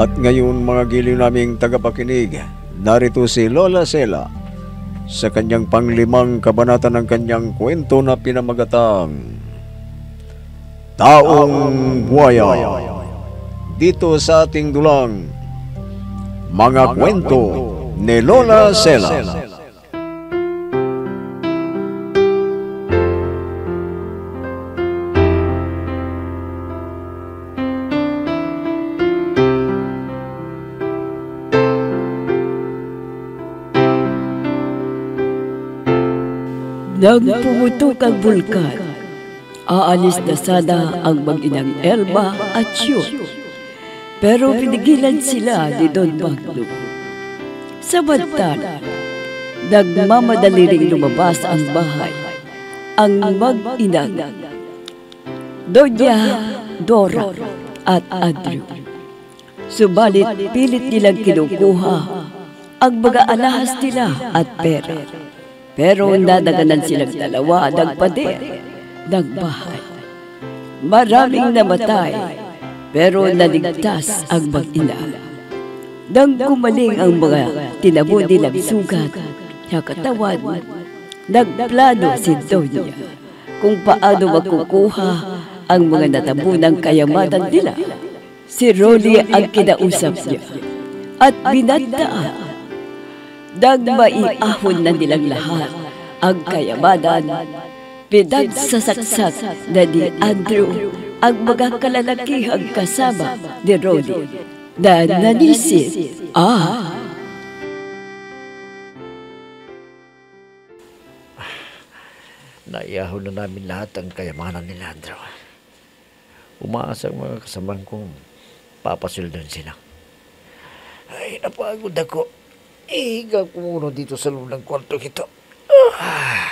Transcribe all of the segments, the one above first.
At ngayon mga giliw naming tagapakinig, narito si Lola Sela sa kanyang panglimang kabanata ng kanyang kwento na pinamagatang Taong Buwaya. Dito sa ating dulang Mga Kwento ni Lola Sela. Nagpumutok ang bulkan. Aalis na sana ang mag-inang Elba at Chiyot. Pero pinigilan sila ni Don Magno. Samantala, nagmamadali ring lumabas ang bahay ang mag-inang Doña Dora at Andrew. Subalit pilit nilang kinukuha ang mga alahas nila at pera. Pero nadaganan silang dalawa ng pader ng bahay. Maraming namatay, pero naligtas ang mag-ina. Nang gumaling ang mga tinamo nilang sugat sa katawan, nagplano si Doña kung paano makukuha ang mga natabunang kayamanan nila. Si Rolly ang kinausap niya at binantaan. Nang maiahon na nilang lahat ang kayamanan, pinagsasaksak na ni Andrew ang mga kalalakihang kasama ni Rolly na nanisip. Naiahon na namin lahat ang kayamanan ni Andrew. Umaasa ang mga kasamang kong papasuldan sila. Ay, napagod ako. Higa ko muna dito sa loob ng kwarto ito.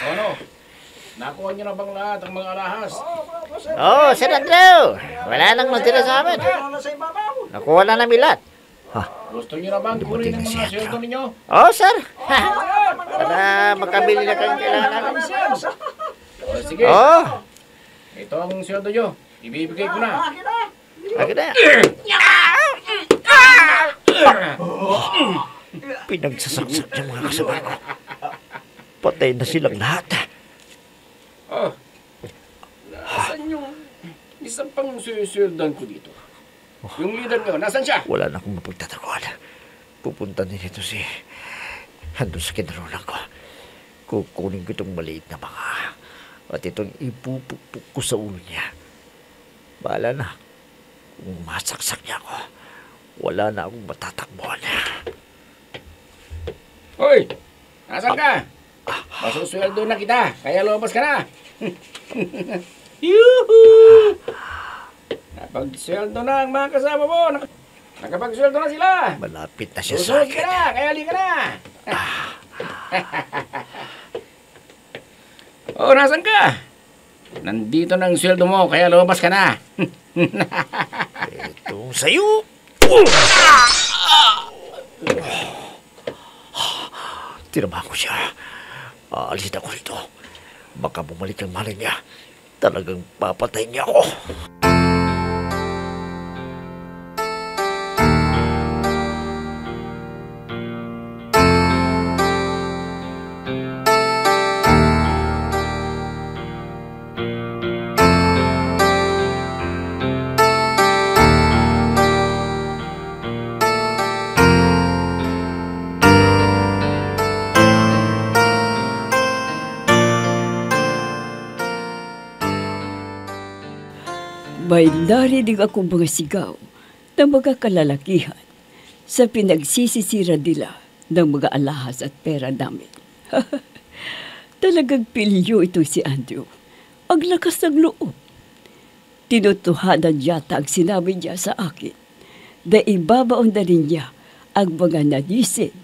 Ano? Nakuha niyo na bang lahat ang mga alahas? Sir Andrew! Wala nang natira sa amin. Nakuha na namin lahat. Gusto niyo na bang kunin ang mga sweldo ninyo? Sir. Para makabili na kayong kailangan namin. Sige. Ito ang sweldo niyo. Ibibigay ko na. Akin na. Pinagsasaksak niya mga kasama ko. Patay na silang lahat. Nasaan yung isang pang susundan ko dito? Yung leader niyo, nasaan siya? Wala na akong mapagtatakuan. Pupunta din ito si... Handun sa kinarulang ko. Kukunin ko itong maliit na mga... At itong ipupukpuk ko sa ulo niya. Bahala na. Kung masaksak niya ako, wala na akong matatakbuhan. Hoy! Nasaan ka? Masusweldo na kita, kaya lumabas ka na. Yuhuu! Napagsweldo na ang mga kasama mo. Nakapagsweldo na sila. Malapit na siya sa Susunod akin. ka na, kaya halika na. Nasaan ka? Nandito na ang sweldo mo, kaya lumabas ka na. Itong sayo. Tinabahan ko siya. Aalisin ako rito. Baka bumalik ang malay niya. Talagang papatay niya ako. May narinig akong mga sigaw ng mga kalalakihan sa pinagsisisira nila ng mga alahas at pera namin. Talagang pilyo ito si Andrew. Ang lakas ng loob. Tinutuhanan yata ang sinabi niya sa akin na ibabaon na rin niya ang mga nanisin.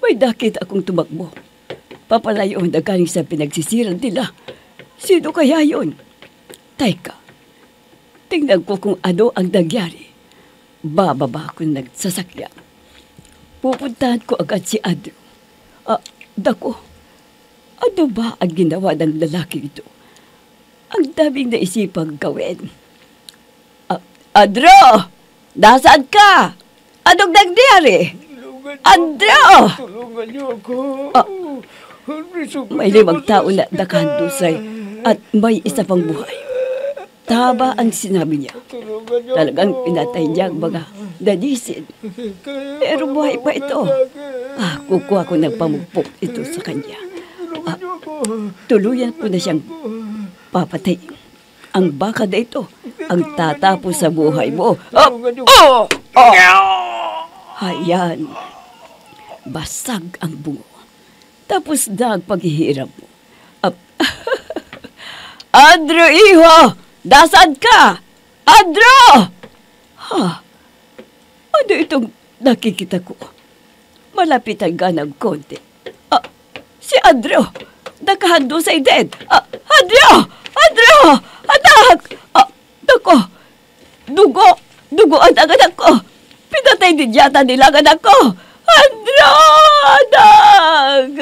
May nakita akong tumakbo. Papalayo na galing sa pinagsisiran nila. Sino kaya yun? Teka, tingnan ko kung ano ang nangyari. Bababa ako nagsasakyan. Pupuntahan ko agad si Andrew. Dako, ano ba ang ginawa ng lalaki ito? Ang daming naisipang gawin. Andro! Nasaan ka? Anong nangyari? Andro! Tulungan niyo ako. May 5 taon na nakahadusay at may isa pang buhay. Tama ang sinabi niya. Talagang pinatay niya ang mga danisin. Pero buhay pa ito. Kukuha ko ng pamupok ito sa kanya. Tuluyan ko na siyang papatay. Ang baka na ito ang tatapos sa buhay mo. Hayan. Basag ang bungo. Tapos na ang paghihirap mo. Andrew, iho! Nasaan ka? Andrew! Ano itong nakikita ko? Malapitan ka ng konti. Si Andrew! Nakahandusay din! Andrew! Andrew! Anak! Nako! Dugo ang anak ko! Pinatay din yata nila ang anak ko! Andrew! Anak!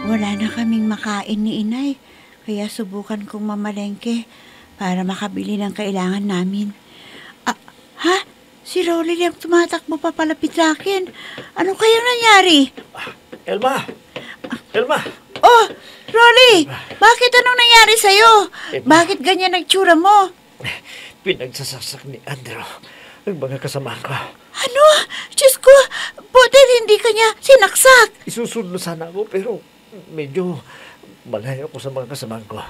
Wala na kaming makain ni inay, kaya subukan kong mamalengke para makabili ng kailangan namin. Ha? Si Rolly ang tumatakbo papalapit sa akin. Ano kayang nangyari? Elma! Elma! Oh, Rolly! Bakit anong nangyari sa'yo? Bakit ganyan nagtsura mo? Pinagsasasak ni Andrew ang mga kasamahan ko. Ano? Diyos ko, buti hindi ka niya sinaksak. Isusunod sana ako pero medyo malayo ako sa mga kasamahan ko.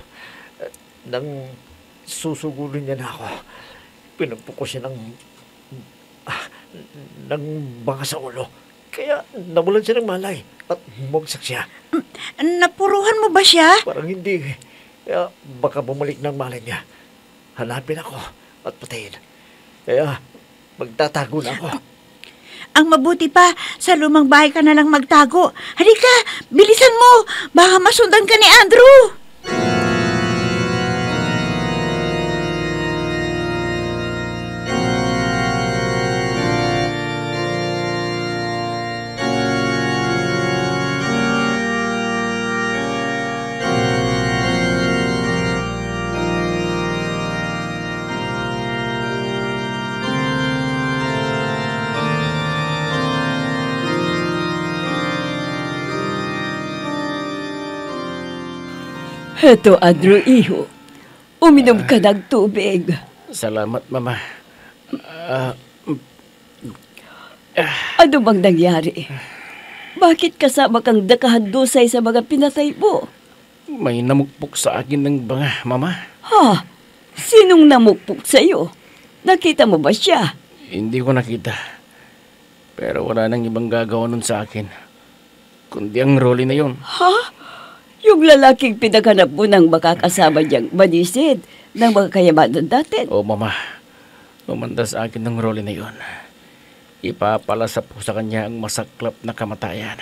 Nang susugulin niya na ako, pinagpuko siya ng banga sa ulo. Kaya namulan siya ng malay at bumagsak siya. Napuruhan mo ba siya? Parang hindi. Kaya baka bumalik ng malay niya. Hanapin ako at patayin. Kaya magtatago na ako. Ang mabuti pa, sa lumang bahay ka na lang magtago. Halika, bilisan mo. Baka masundan ka ni Andrew. Heto, Andrew, iho. Uminom ka ng tubig. Salamat, Mama. Ano bang nangyari? Bakit kasama kang nakahandusay sa mga pinatay mo? May namukpok sa akin ng banga, Mama. Ha? Sinong namukpok sa'yo? Nakita mo ba siya? Hindi ko nakita. Pero wala nang ibang gagawa nun sa akin. Kundi ang Rolly na yun. Ha? Yung lalaking pinaghanap mo ng makakasama niyang manisid ng mga kayamanan natin. Oo, Mama. Umanda sa akin ng Rolly na yun. Ipapalasa po sa kanya ang masaklap na kamatayan.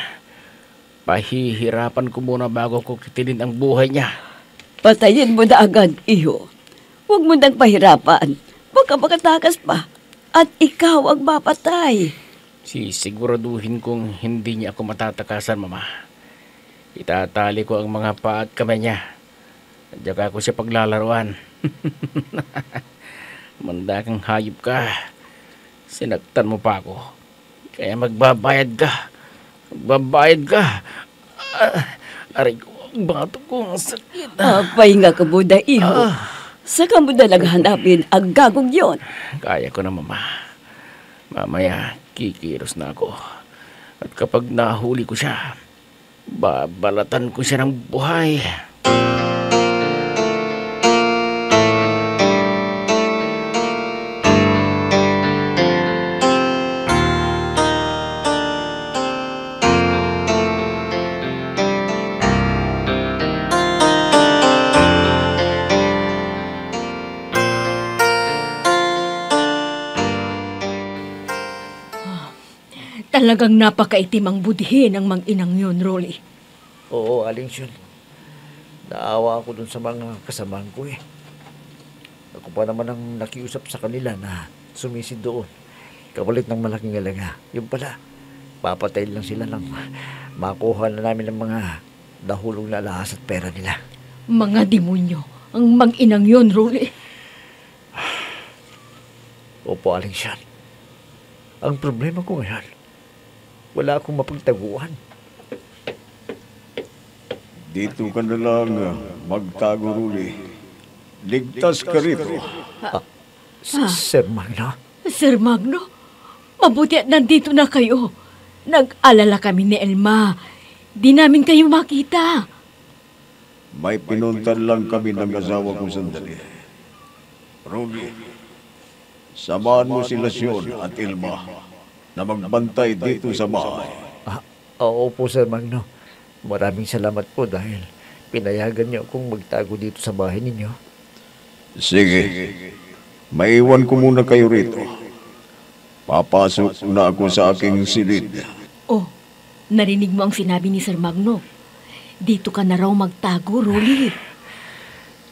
Pahihirapan ko muna bago ko kitilin ang buhay niya. Patayin mo na agad, iho. Huwag mo nang pahirapan. Baka makatakas pa. At ikaw ang mapatay. Sisiguraduhin kong hindi niya ako matatakasan, Mama. Itatali ko ang mga paa at kamay niya. At saka ko siya paglalaruan. Manda kang hayop ka. Sinaktan mo pa ako. Kaya magbabayad ka. Magbabayad ka. Aray ko, ang bato ko, ang sakit. Pahinga ka muna, iho. Saka mo na lang hanapin ang gagong yon. Kaya ko na, Mama. Mamaya, kikilos na ako. At kapag nahuli ko siya, babalatan ko siya ng buhay. Talagang napakaitim ang budhi ng mang-inang yun, Rolly. Oo, Aling Syon. Naawa ako dun sa mga kasamahan ko eh. Ako pa naman ang nakiusap sa kanila na sumisid doon. Kapalit ng malaking halaga. Yung pala, papatay lang sila nang makuha na namin ng mga nahulog na alahas at pera nila. Mga demonyo ang mang-inang yun, Rolly. Opo, Aling Syon. Ang problema ko ngayon, wala akong mapagtaguan. Dito ka na lang magtago, Ruli. Ligtas ka rito. Sir Magno? Sir Magno, mabuti at nandito na kayo. Nag-alala kami ni Elma. Di namin kayo makita. May pinuntan lang kami ng asawa ko sandali. Ruli, samahan mo sila Syon at Ilma na magbantay dito sa bahay. Oo po, Sir Magno. Maraming salamat po dahil pinayagan niyo akong magtago dito sa bahay ninyo. Sige, maiwan ko muna kayo rito. Papasok na ako sa aking silid. Oh, narinig mo ang sinabi ni Sir Magno. Dito ka na raw magtago, Rolly.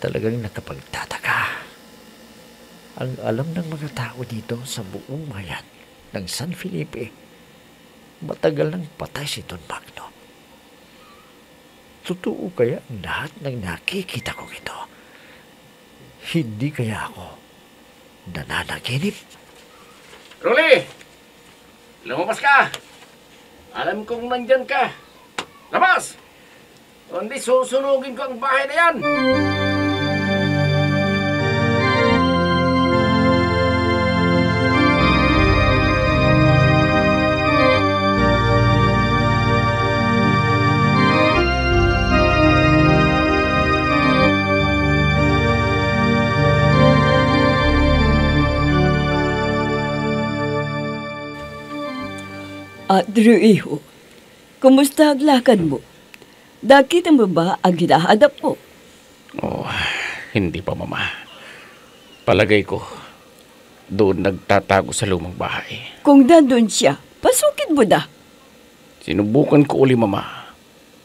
Talagang nakapagtataka. Ang alam ng mga tao dito sa buong bayan ng San Felipe, matagal nang patay si Don Magno. Totoo kaya ang lahat ng nakikita ko ito? Hindi kaya ako nananaginip? Rolly! Lumabas ka! Alam kong nandyan ka. Labas! Hindi susunugin ko ang bahay na yan! Drew, iho, kumusta ang lakad mo? Nakita mo ba ang hinahadap mo? Oh, hindi pa, Mama. Palagay ko, doon nagtatago sa lumang bahay. Kung nandun siya, pasukin mo na. Sinubukan ko uli, Mama.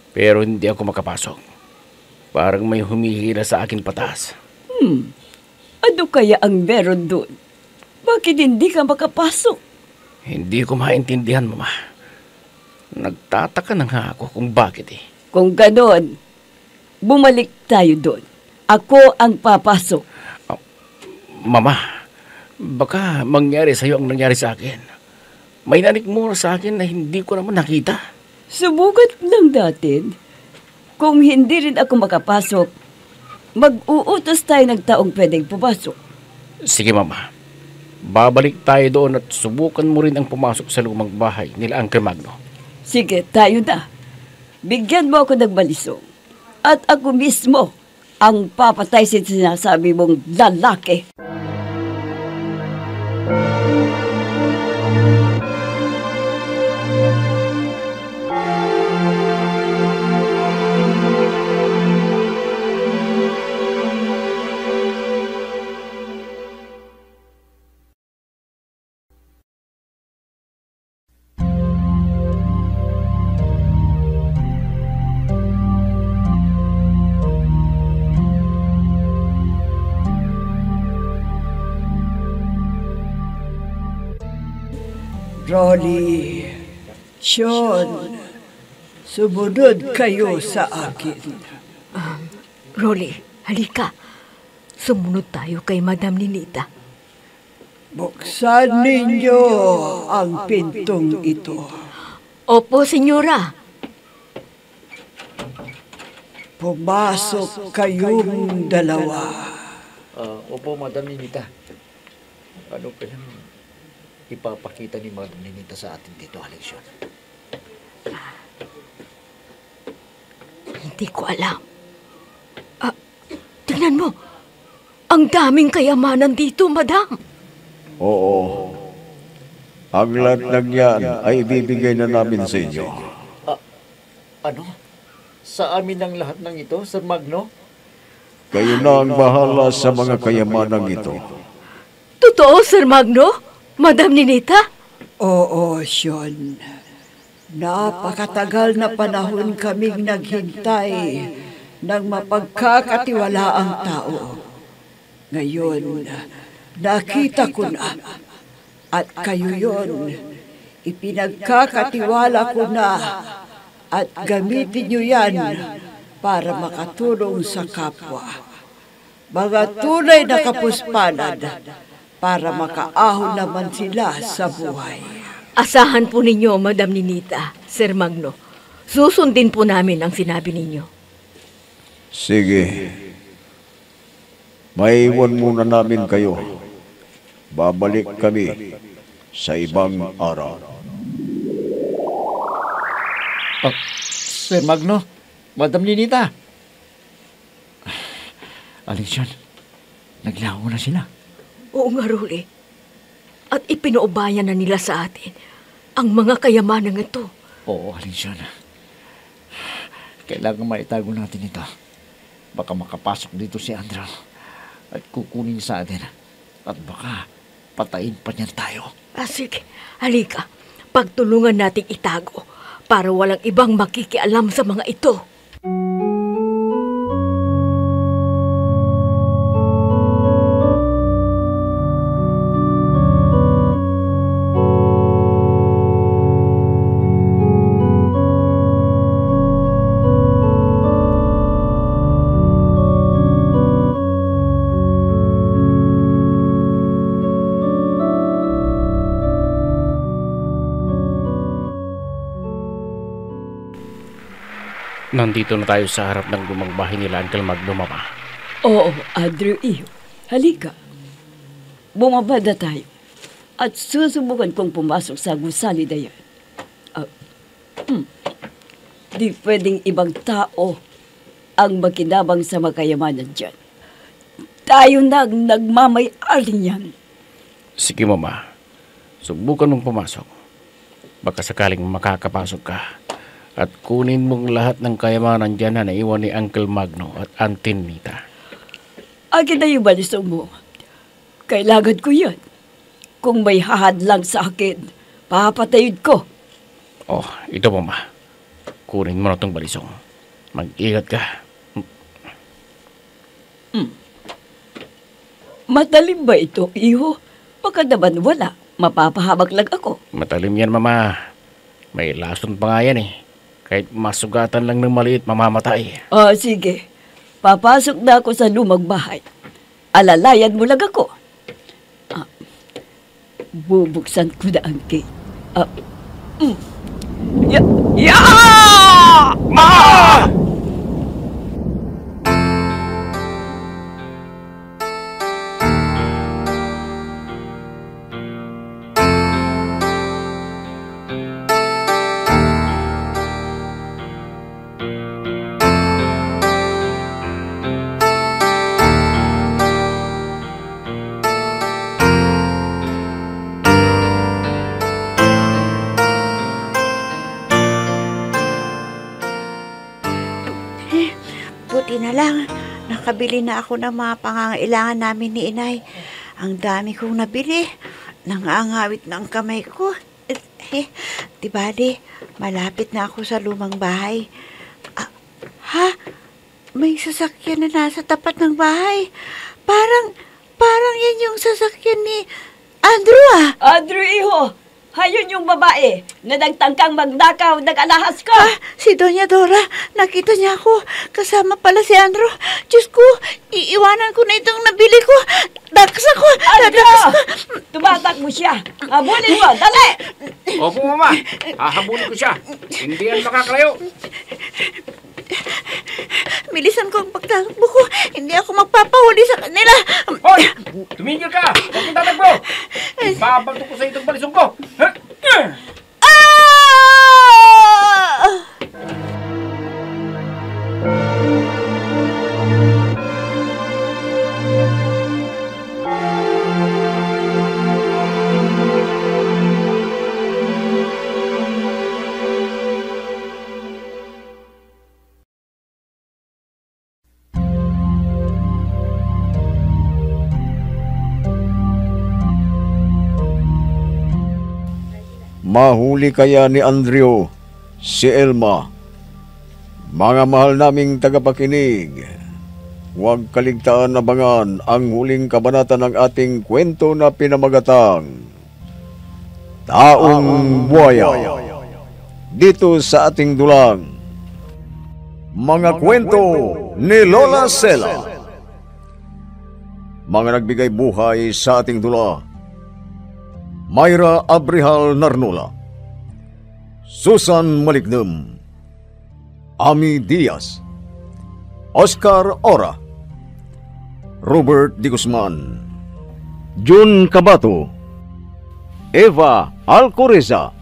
Pero hindi ako makapasok. Parang may humihila sa akin patas. Ano kaya ang meron doon? Bakit hindi ka makapasok? Hindi ko maintindihan, Mama. Nagtataka na nga ako kung bakit eh. Kung ganon, bumalik tayo doon. Ako ang papasok. Mama, baka mangyari sa'yo ang nangyari sa akin. May nanikmura sa akin na hindi ko naman nakita. Subukan lang natin. Kung hindi rin ako makapasok, mag-uutos tayo ng taong pwedeng pumasok. Sige, Mama. Babalik tayo doon at subukan mo rin ang pumasok sa lumang bahay nila Uncle Magno. Sige, tayo na. Bigyan mo ako ng balisong. At ako mismo ang papatay sa sinasabi mong lalaki. Rolly, Sean, sumunod kayo sa akin. Rolly, halika. Sumunod tayo kay Madam Ninita. Buksan ninyo ang pintong ito. Opo, senyora. Pumasok kayong dalawa. Opo, Madam Ninita. Ano kayang ipapakita ni Madam Ninita sa atin dito, Alexion? Hindi ko alam. Tingnan mo. Ang daming kayamanan dito, Madam. Oo. Ang lahat ng yan ay ibibigay na namin sa inyo. Ano? Sa amin ang lahat ng ito, Sir Magno? Kayo na ang bahala sa mga kayamanang ito. Totoo, Sir Magno? Madam Ninita? Oo, Sean. Napakatagal na panahon kaming naghintay ng mapagkakatiwalaang tao. Ngayon, nakita ko na. At kayo yon, ipinagkakatiwala ko na. At gamitin niyo yan para makatulong sa kapwa. Mga tunay na kapuspanan para makaahon naman sila sa buhay. Asahan po ninyo, Madam Ninita, Sir Magno. Susundin po namin ang sinabi ninyo. Sige. Maiwan muna namin kayo. Babalik kami sa ibang araw. Oh, Sir Magno, Madam Ninita. Alisyon, naglaho na sila. Oo nga, Rolly. At ipinaubayan na nila sa atin ang mga kayamanang ito. Oo, Alisyon. Kailangan maitago natin ito. Baka makapasok dito si Andrew at kukunin sa atin. At baka patayin pa niyan tayo. Sige, halika. Pagtulungan nating itago para walang ibang makikialam sa mga ito. Nandito na tayo sa harap ng lumang bahay nila, Uncle Magno, Mama. Oo, Andrew, iyo. Halika. Bumaba na tayo. At susubukan kong pumasok sa gusali na yan. Di pwedeng ibang tao ang makinabang sa makayamanan dyan. Tayo na ang nagmamay-ari niyan. Sige, Mama. Subukan mong pumasok. Baka sakaling makakapasok ka. At kunin mong lahat ng kayamanan dyan na naiwan ni Uncle Magno at Auntie Nita. Akin na yung balisong mo. Kailangan ko yan. Kung may hahadlang sa akin, papatayin ko. Oh, ito, Mama. Kunin mo na itong balisong. Mag-ingat ka. Matalim ba ito, iho? Baka naman wala. Mapapahabag lang ako. Matalim yan, Mama. May lason pa nga yan eh. Kahit masugatan lang ng maliit, mamamatay. Sige. Papasok na ako sa lumang bahay. Alalayan mo lang ako. Bubuksan ko na ang gate. Ya! Buti na lang, nakabili na ako ng mga pangangailangan namin ni Inay. Ang dami kong nabili. Nangangawit na ang kamay ko. Diba, malapit na ako sa lumang bahay. May sasakyan na nasa tapat ng bahay. Parang yan yung sasakyan ni Andrew, Andrew, iho! Hayon yung babae na nagtangkang magnakaw ng alahas ko. Si Doña Dora, nakita niya ako. Kasama pala si Andrew. Diyos ko, iiwanan ko na itong nabili ko. Dakas ako. Andrew! Tumatak mo siya. Habulin mo, dali! Opo, Mama. Hahabulin ko siya. Hindi yan makakalayo. Milisan ko ang pagtakbo ko. Hindi ako magpapahuli sa kanila. Hoy! Tumigil ka! Huwag kong tatakbo! Babagto ko sa itong balisong ko! Mahuli kaya ni Andrew si Elma. Mga mahal naming tagapakinig, huwag kaligtaan abangan ang huling kabanata ng ating kwento na pinamagatang Taong Buwaya. Dito sa ating dulang, Mga Kwento ni Lola Sela. Mga nagbigay buhay sa ating dula: Myra Abrihal Narnola, Susan Malignem, Ami Diaz, Oscar Ora, Robert Di Guzman, Jun Cabato, Eva Alcoreza.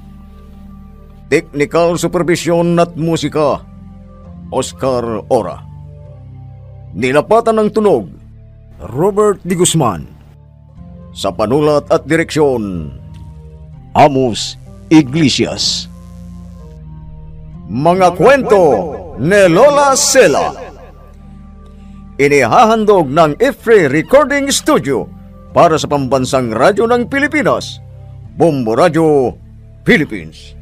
Technical Supervision at Musika, Oscar Ora. Nilapatan ng tunog, Robert Di Guzman. Sa panulat at direksyon, Amos Iglesias. Mga Kwento ni Lola Sela. Inihahandog ng IFRE Recording Studio para sa Pambansang Radyo ng Pilipinas, Bombo Radio, Philippines.